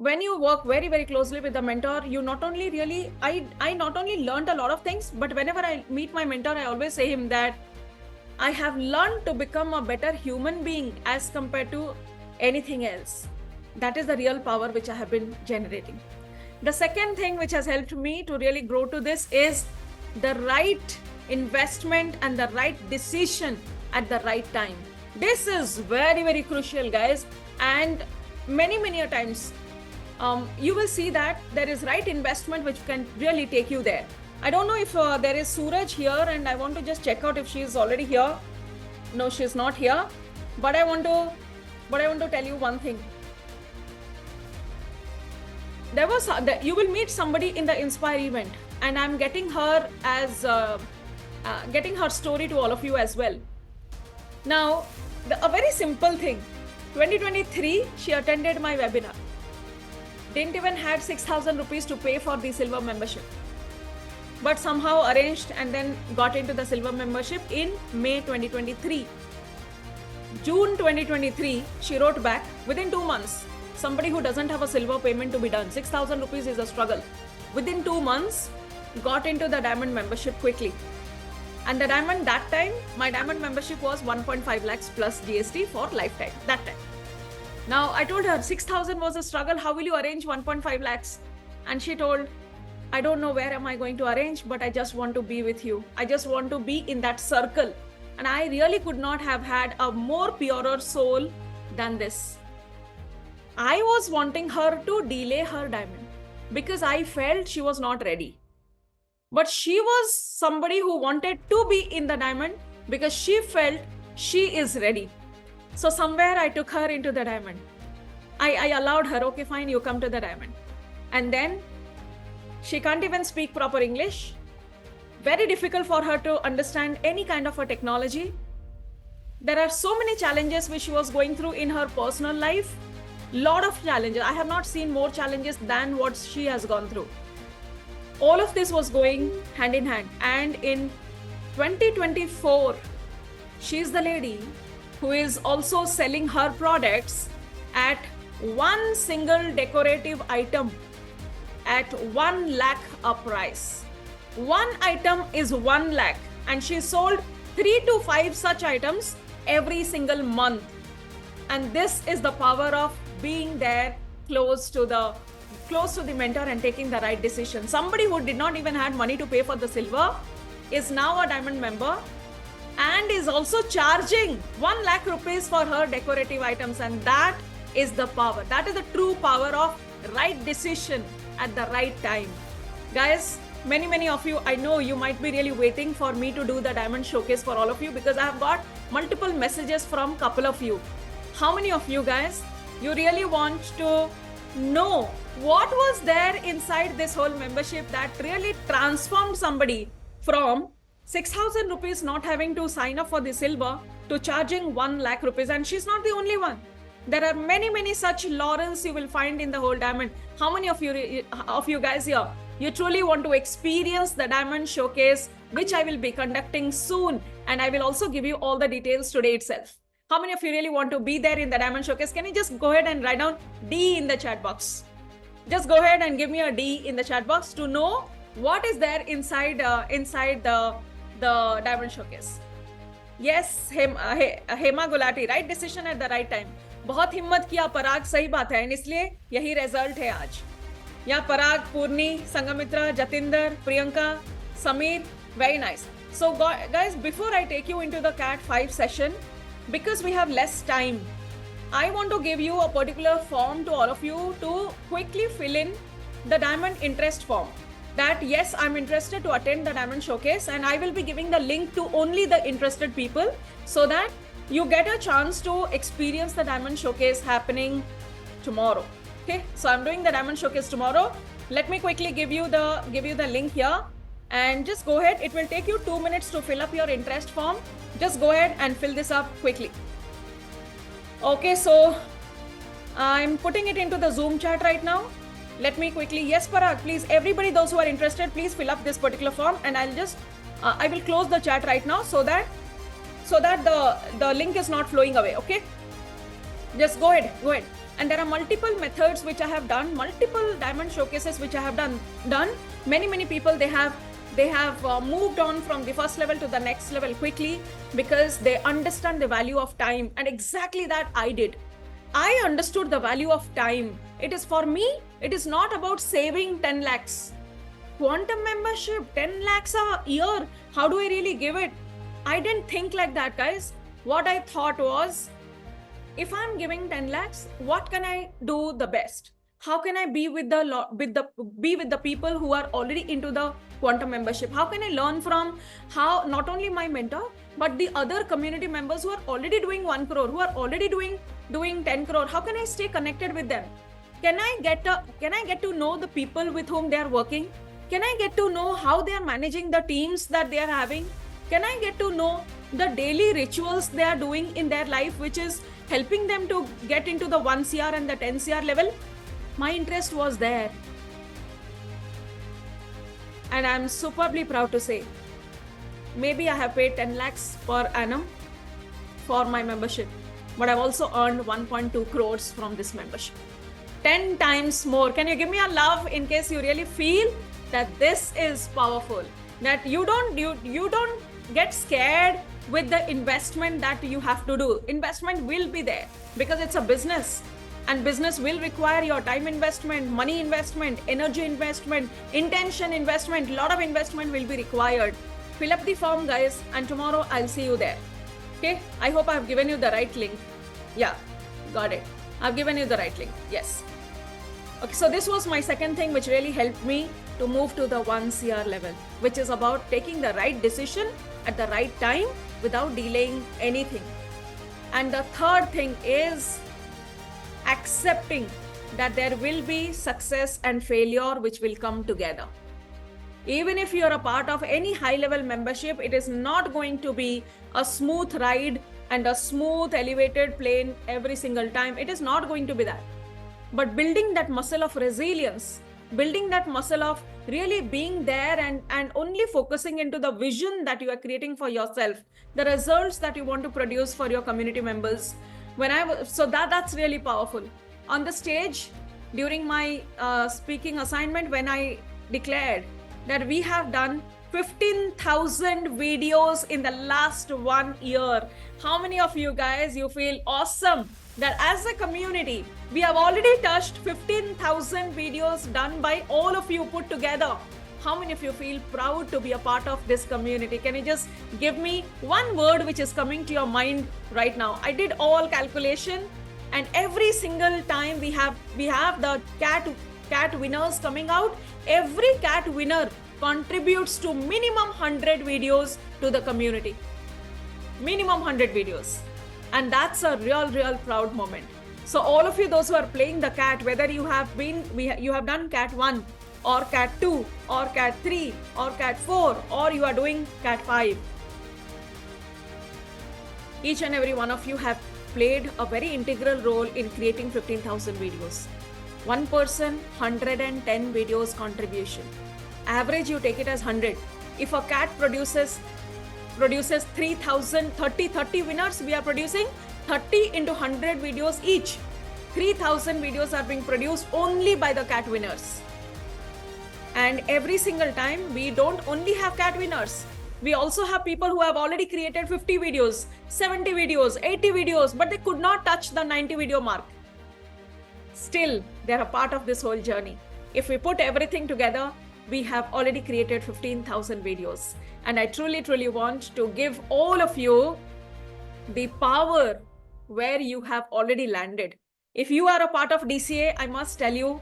when you work very, very closely with the mentor, you not only really, I not only learned a lot of things, but whenever I meet my mentor, I always say him that I have learned to become a better human being as compared to anything else. That is the real power which I have been generating. The second thing which has helped me to really grow to this is the right investment and the right decision at the right time. This is very, very crucial, guys. And many a times, you will see that there is right investment which can really take you there. I don't know if there is Suraj here, and I want to just check out if she is already here. No, she's not here. But I want to tell you one thing. There was you will meet somebody in the Inspire event, and I'm getting her as getting her story to all of you as well. Now, a very simple thing. 2023, she attended my webinar. Didn't even had 6,000 rupees to pay for the silver membership, but somehow arranged and then got into the silver membership in May 2023. June 2023, she wrote back within 2 months. Somebody who doesn't have a silver payment to be done, 6,000 rupees is a struggle. Within 2 months, got into the diamond membership quickly. And the diamond, that time, my diamond membership was 1.5 lakhs plus GST for lifetime, that time. Now, I told her 6,000 was a struggle. How will you arrange 1.5 lakhs? And she told, I don't know where am I going to arrange, but I just want to be with you. I just want to be in that circle. And I really could not have had a more purer soul than this. I was wanting her to delay her diamond because I felt she was not ready. But she was somebody who wanted to be in the diamond because she felt she is ready. So somewhere I took her into the diamond. I allowed her, okay, fine, you come to the diamond. And then she can't even speak proper English. Very difficult for her to understand any kind of a technology. There are so many challenges which she was going through in her personal life. Lot of challenges. I have not seen more challenges than what she has gone through. All of this was going hand in hand. And in 2024, she's the lady who is also selling her products at one single decorative item at 1 lakh a price. One item is 1 lakh, and she sold 3 to 5 such items every single month. And this is the power of being there close to the mentor and taking the right decision. Somebody who did not even have money to pay for the silver is now a diamond member and is also charging 1 lakh rupees for her decorative items. And that is the power. That is the true power of right decision at the right time. Guys, many of you, I know you might be really waiting for me to do the diamond showcase for all of you because I have got multiple messages from couple of you. How many of you guys, you really want to know what was there inside this whole membership that really transformed somebody from 6,000 rupees not having to sign up for the silver to charging 1 lakh rupees? And she's not the only one. There are many such laurels you will find in the whole diamond. How many of you guys here, you truly want to experience the diamond showcase, which I will be conducting soon, and I will also give you all the details today itself. How many of you really want to be there in the diamond showcase? Can you just go ahead and write down D in the chat box? Just go ahead and give me a D in the chat box to know what is there inside the diamond showcase. Yes, Hema Gulati, right decision at the right time. बहुत हिम्मत किया पराग, सही बात है, इसलिए यही result है आज. यहाँ Parag, Poorni, Sanghamitra, Jatinder, Priyanka, Sameer, very nice. So guys, before I take you into the CAT 5 session, because we have less time, I want to give you a particular form to all of you to quickly fill in the diamond interest form. That yes, I'm interested to attend the diamond showcase, and I will be giving the link to only the interested people so that you get a chance to experience the diamond showcase happening tomorrow. Okay, so I'm doing the diamond showcase tomorrow. Let me quickly give you the link here, and just go ahead. It will take you 2 minutes to fill up your interest form. Just go ahead and fill this up quickly. Okay, so I'm putting it into the Zoom chat right now. Let me quickly, yes Parag, please, everybody, those who are interested, please fill up this particular form, and I'll just I will close the chat right now so that the link is not flowing away. Okay, Just go ahead. And there are multiple methods which I have done, multiple diamond showcases which I have done. Many people, they have moved on from the first level to the next level quickly because they understand the value of time. And exactly that I did. I understood the value of time. It is, for me, it is not about saving 10 lakhs. Quantum membership, 10 lakhs a year. How do I really give it? I didn't think like that, guys. What I thought was, if I'm giving 10 lakhs, what can I do the best? How can I be with the people who are already into the quantum membership? How can I learn from how not only my mentor, but the other community members who are already doing 1 crore, who are already doing 10 crore? How can I stay connected with them? Can I get to know the people with whom they are working? Can I get to know how they are managing the teams that they are having? Can I get to know the daily rituals they are doing in their life, which is helping them to get into the 1 CR and the 10 CR level? My interest was there. And I'm superbly proud to say, maybe I have paid 10 lakhs per annum for my membership, but I've also earned 1.2 crores from this membership. 10 times more. Can you give me a love in case you really feel that this is powerful? That you don't get scared with the investment that you have to do. Investment will be there because it's a business, and business will require your time investment, money investment, energy investment, intention investment. A lot of investment will be required. Fill up the form, guys, and tomorrow I'll see you there. Okay, I hope I've given you the right link. Yeah, got it. I've given you the right link. Yes. Okay, so this was my second thing which really helped me to move to the 1 CR level, which is about taking the right decision at the right time without delaying anything. And the third thing is accepting that there will be success and failure which will come together. Even if you're a part of any high-level membership, it is not going to be a smooth ride and a smooth elevated plane every single time. It is not going to be that. But building that muscle of resilience, building that muscle of really being there and only focusing into the vision that you are creating for yourself, the results that you want to produce for your community members. That's really powerful. On the stage, during my speaking assignment, when I declared that we have done 15,000 videos in the last 1 year. How many of you guys, you feel awesome that as a community, we have already touched 15,000 videos done by all of you put together? How many of you feel proud to be a part of this community? Can you just give me one word which is coming to your mind right now? I did all calculation, and every single time we have the cat winners coming out. Every cat winner contributes to minimum 100 videos to the community. Minimum 100 videos. And that's a real proud moment. So all of you, those who are playing the cat, whether you have done cat 1 or cat 2 or cat 3 or cat 4 or you are doing cat 5, each and every one of you have played a very integral role in creating 15,000 videos. One person, 110 videos contribution. Average, you take it as 100. If a cat produces 3,000, 30 winners, we are producing 30 into 100 videos each. 3,000 videos are being produced only by the cat winners. And every single time, we don't only have cat winners. We also have people who have already created 50 videos, 70 videos, 80 videos, but they could not touch the 90 video mark. Still, they're a part of this whole journey. If we put everything together, we have already created 15,000 videos. And I truly want to give all of you the power where you have already landed. If you are a part of DCA, I must tell you,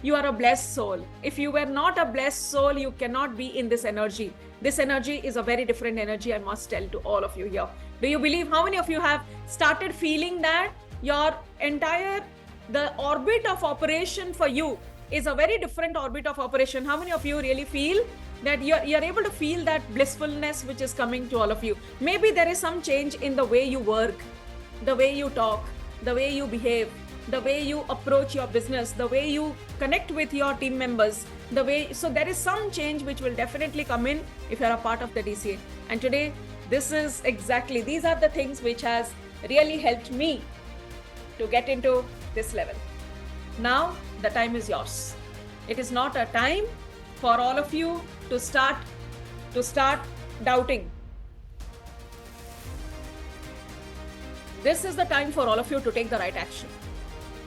you are a blessed soul. If you were not a blessed soul, you cannot be in this energy. This energy is a very different energy, I must tell to all of you here. Do you believe, how many of you have started feeling that your the orbit of operation for you is a very different orbit of operation? How many of you really feel that you're able to feel that blissfulness which is coming to all of you? Maybe there is some change in the way you work, the way you talk, the way you behave, the way you approach your business, the way you connect with your team members, so there is some change which will definitely come in if you're a part of the DCA. And today, these are the things which has really helped me to get into this level. Now the time is yours. It is not a time for all of you to start doubting. This is the time for all of you to take the right action,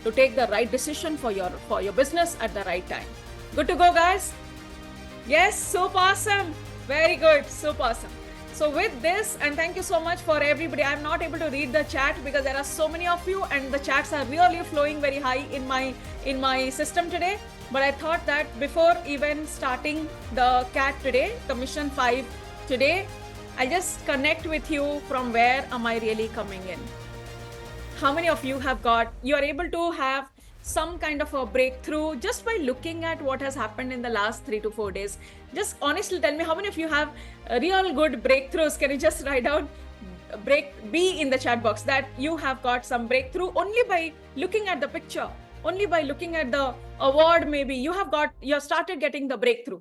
to take the right decision for your business at the right time. Good to go, guys? Yes, super awesome. Very good, super awesome. So with this, and thank you so much for everybody. I'm not able to read the chat because there are so many of you and the chats are really flowing very high in my system today. But I thought that before even starting the CAT today, the Mission 5 today, I'll just connect with you from where am I really coming in. How many of you you are able to have some kind of a breakthrough just by looking at what has happened in the last 3 to 4 days? Just honestly tell me how many of you have real good breakthroughs. Can you just write down B in the chat box that you have got some breakthrough only by looking at the picture, only by looking at the award. Maybe you have started getting the breakthrough.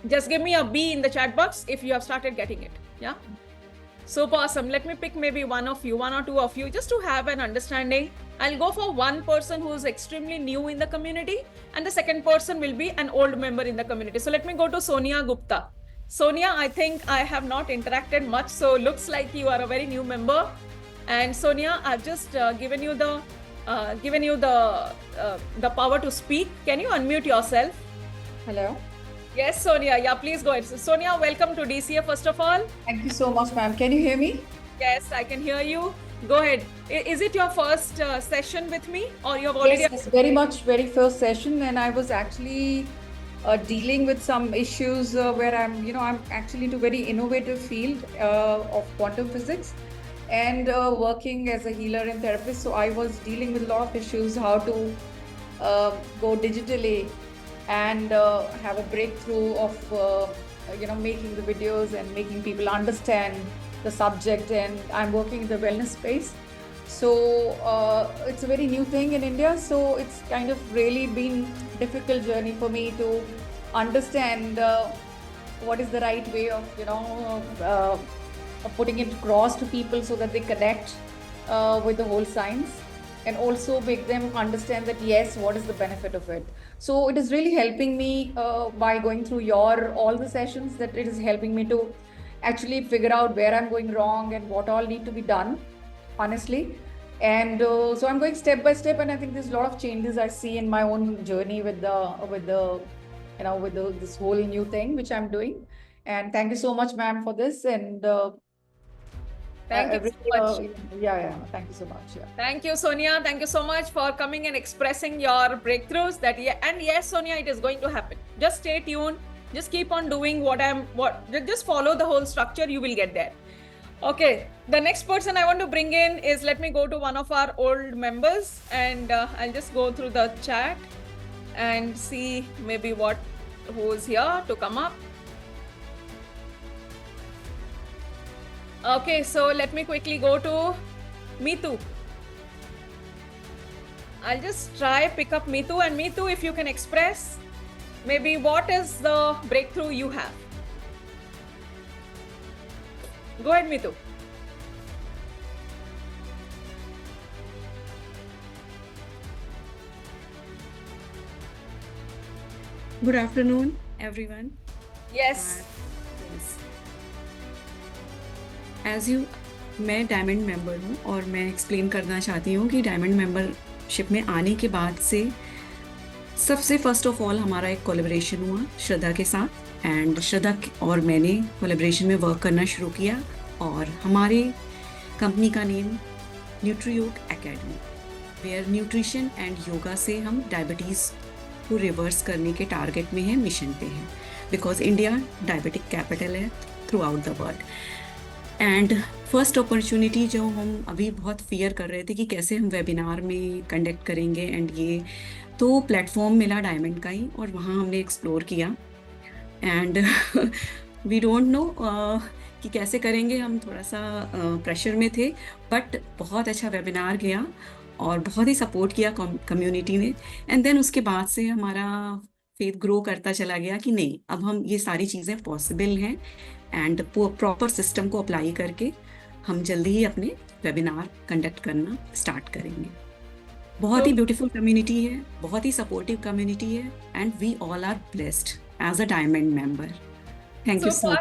Just give me a B in the chat box if you have started getting it. Yeah. Super awesome. Let me pick maybe one or two of you just to have an understanding. I'll go for one person who's extremely new in the community, and the second person will be an old member in the community. So let me go to Sonia Gupta. Sonia, I think I have not interacted much, so looks like you are a very new member. And Sonia, I've just given you the power to speak. Can you unmute yourself? Hello. Yes, Sonia. Yeah, please go ahead. So, Sonia, welcome to DCA first of all. Thank you so much, ma'am. Can you hear me? Yes, I can hear you. Go ahead. Is it your first session with me, or you have already? Yes, very first session, and I was actually dealing with some issues where I'm actually into very innovative field of quantum physics and working as a healer and therapist. So I was dealing with a lot of issues, how to go digitally and have a breakthrough of making the videos and making people understand the subject. And I'm working in the wellness space, so it's a very new thing in India, so it's kind of really been difficult journey for me to understand what is the right way of putting it across to people so that they connect with the whole science, and also make them understand that yes, what is the benefit of it. So it is really helping me by going through all the sessions, that it is helping me to actually figure out where I'm going wrong and what all need to be done, honestly. And so I'm going step by step, and I think there's a lot of changes I see in my own journey with this whole new thing which I'm doing. And thank you so much, ma'am, for this. And thank you so much. Thank you so much. Yeah. Thank you, Sonia. Thank you so much for coming and expressing your breakthroughs. And yes, Sonia, it is going to happen. Just stay tuned. Just keep on doing just follow the whole structure. You will get there. Okay. The next person I want to bring in is, let me go to one of our old members, and I'll just go through the chat and see maybe who's here to come up. Okay, so let me quickly go to Meetu. I'll just pick up Meetu, and Meetu, if you can express maybe what is the breakthrough you have. Go ahead, Meetu. Good afternoon, everyone. Yes. मैं diamond member हूँ, और मैं explain करना चाहती हूँ कि diamond membership में आने के बाद से सबसे फर्स्ट ऑफ ऑल हमारा एक कोलैबोरेशन हुआ श्रद्धा के साथ, एंड श्रद्धा और मैंने कोलैबोरेशन में वर्क करना शुरू किया, और हमारे कंपनी का name Nutriyog academy, where nutrition and yoga से हम डायबिटीज़ को रिवर्स करने के टारगेट में हैं, मिशन पे हैं, बिकॉज इंडिया डायबिटिक कैपिटल है through out the world. And first opportunity जो हम अभी बहुत फियर कर रहे थे कि कैसे हम वेबिनार में कंडक्ट करेंगे, एंड ये तो प्लेटफॉर्म मिला डायमंड का ही, और वहाँ हमने एक्सप्लोर किया, एंड वी डोंट नो कि कैसे करेंगे, हम थोड़ा सा प्रेशर में थे, बट बहुत अच्छा वेबिनार गया और बहुत ही सपोर्ट किया कम्युनिटी ने। एंड देन उसके बाद से हमारा फेथ ग्रो करता चला गया कि नहीं, अब हम ये सारी चीज़ें पॉसिबल हैं, एंड प्रॉपर सिस्टम को अप्लाई करके हम जल्दी ही अपने वेबिनार कंडक्ट करना स्टार्ट करेंगे। बहुत ही ब्यूटीफुल कम्युनिटी है, बहुत ही सपोर्टिव कम्युनिटी है, and we all are blessed as a diamond member. Thank you so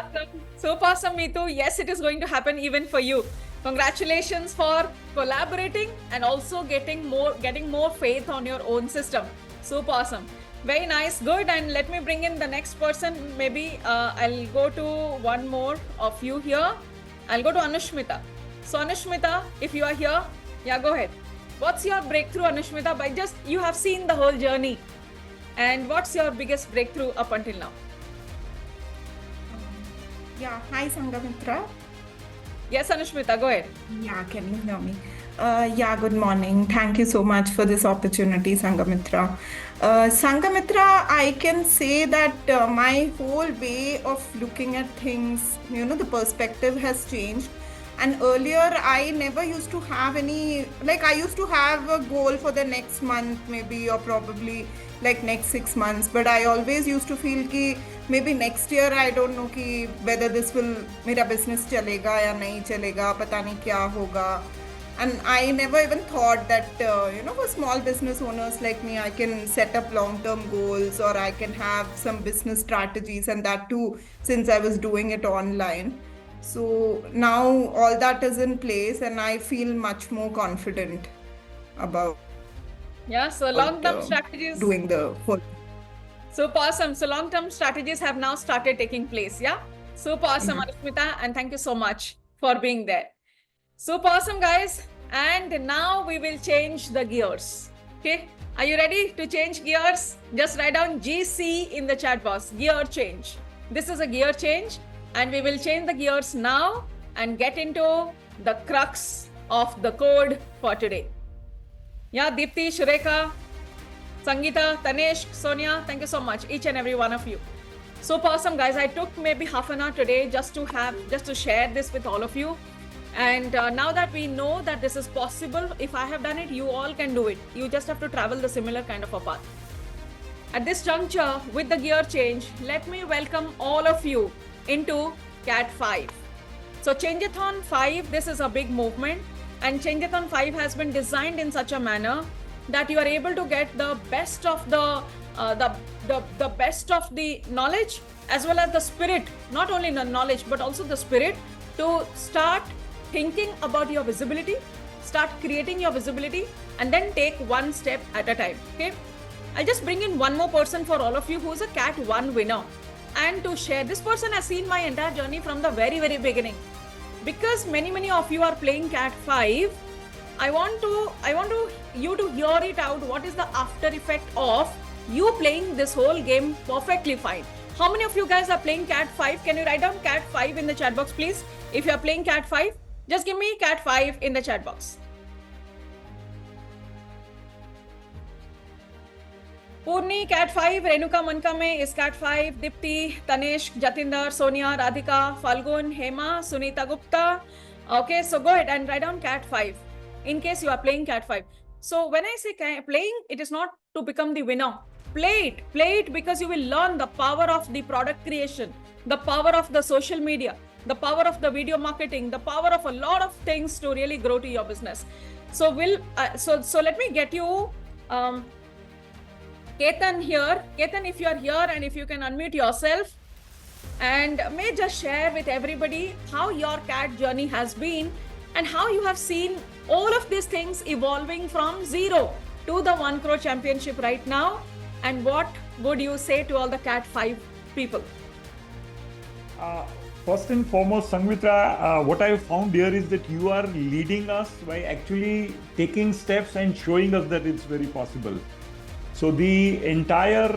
So awesome, Meetu. Yes, it is going to happen even for you. Congratulations for collaborating and also getting more faith on your own system. Super awesome. Very nice. Good. And let me bring in the next person. Maybe I'll go to one more of you here. I'll go to Anushmita. So Anushmita, if you are here, yeah, go ahead. What's your breakthrough, Anushmita? By just you have seen the whole journey. And what's your biggest breakthrough up until now? Yeah, hi Sangamitra. Yes, Anushmita, go ahead. Yeah, can you hear me? Yeah, good morning. Thank you so much for this opportunity, Sangamitra. Sangamitra, I can say that my whole way of looking at things, the perspective has changed. And earlier, I never used to have any, like I used to have a goal for the next month, maybe, or probably like next 6 months. But I always used to feel ki maybe next year, I don't know ki whether this will, mera business chalega ya nahi chalega, pata nahi kya hoga. And I never even thought that, for small business owners like me, I can set up long-term goals or I can have some business strategies, and that too, since I was doing it online. So now all that is in place and I feel much more confident about Yeah, so long-term strategies. doing the whole. Super awesome. So long-term strategies have now started taking place. Yeah. Super awesome, Anushmita, and thank you so much for being there. Super awesome, guys. And now we will change the gears. Okay. Are you ready to change gears? Just write down GC in the chat box. Gear change. This is a gear change, and we will change the gears now and get into the crux of the code for today. Yeah, Deepti, Shureka, Sangeeta, Tanesh, Sonia, thank you so much, each and every one of you. Super awesome, guys. I took maybe half an hour today just to share this with all of you. And now that we know that this is possible, if I have done it, you all can do it. You just have to travel the similar kind of a path. At this juncture, with the gear change, let me welcome all of you into CAT 5. So Changeathon 5, this is a big movement, and Changeathon 5 has been designed in such a manner that you are able to get the best of the best of the knowledge as well as the spirit, not only the knowledge but also the spirit, to start thinking about your visibility, start creating your visibility, and then take one step at a time. Okay, I'll just bring in one more person for all of you who's a CAT 1 winner, and to share. This person has seen my entire journey from the very, very beginning. Because many of you are playing CAT 5, I want you to hear it out. What is the after effect of you playing this whole game perfectly fine? How many of you guys are playing CAT 5? Can you write down CAT 5 in the chat box, please? If you are playing CAT 5, just give me CAT 5 in the chat box. Purni, CAT 5, Renuka Mankame is CAT 5, Dipti, Tanesh, Jatinder, Sonia, Radhika, Falgun, Hema, Sunita Gupta. Okay, so go ahead and write down CAT 5 in case you are playing CAT 5. So when I say playing, it is not to become the winner. Play it because you will learn the power of the product creation, the power of the social media, the power of the video marketing, the power of a lot of things to really grow to your business. So so let me get you Ketan here. Ketan, if you are here and if you can unmute yourself and may just share with everybody how your CAT journey has been and how you have seen all of these things evolving from 0 to the 1 crore championship right now, and what would you say to all the CAT 5 people? First and foremost, Sangamitra, what I have found here is that you are leading us by actually taking steps and showing us that it's very possible. So the entire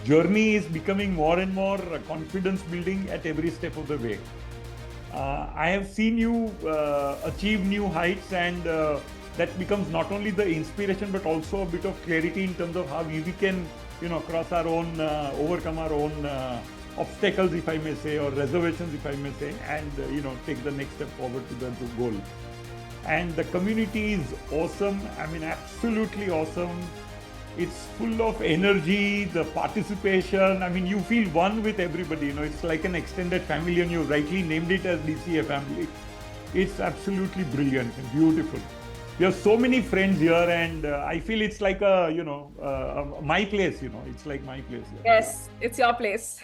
journey is becoming more and more confidence building at every step of the way. I have seen you achieve new heights, and that becomes not only the inspiration but also a bit of clarity in terms of how we can cross our own, overcome our own obstacles, if I may say, or reservations, if I may say, and take the next step forward to the goal. And the community is awesome. I mean, absolutely awesome. It's full of energy, the participation. I mean, you feel one with everybody. It's like an extended family, and you rightly named it as DCA family. It's absolutely brilliant and beautiful. You have so many friends here, and I feel it's like a, my place. It's like my place here. Yes, it's your place.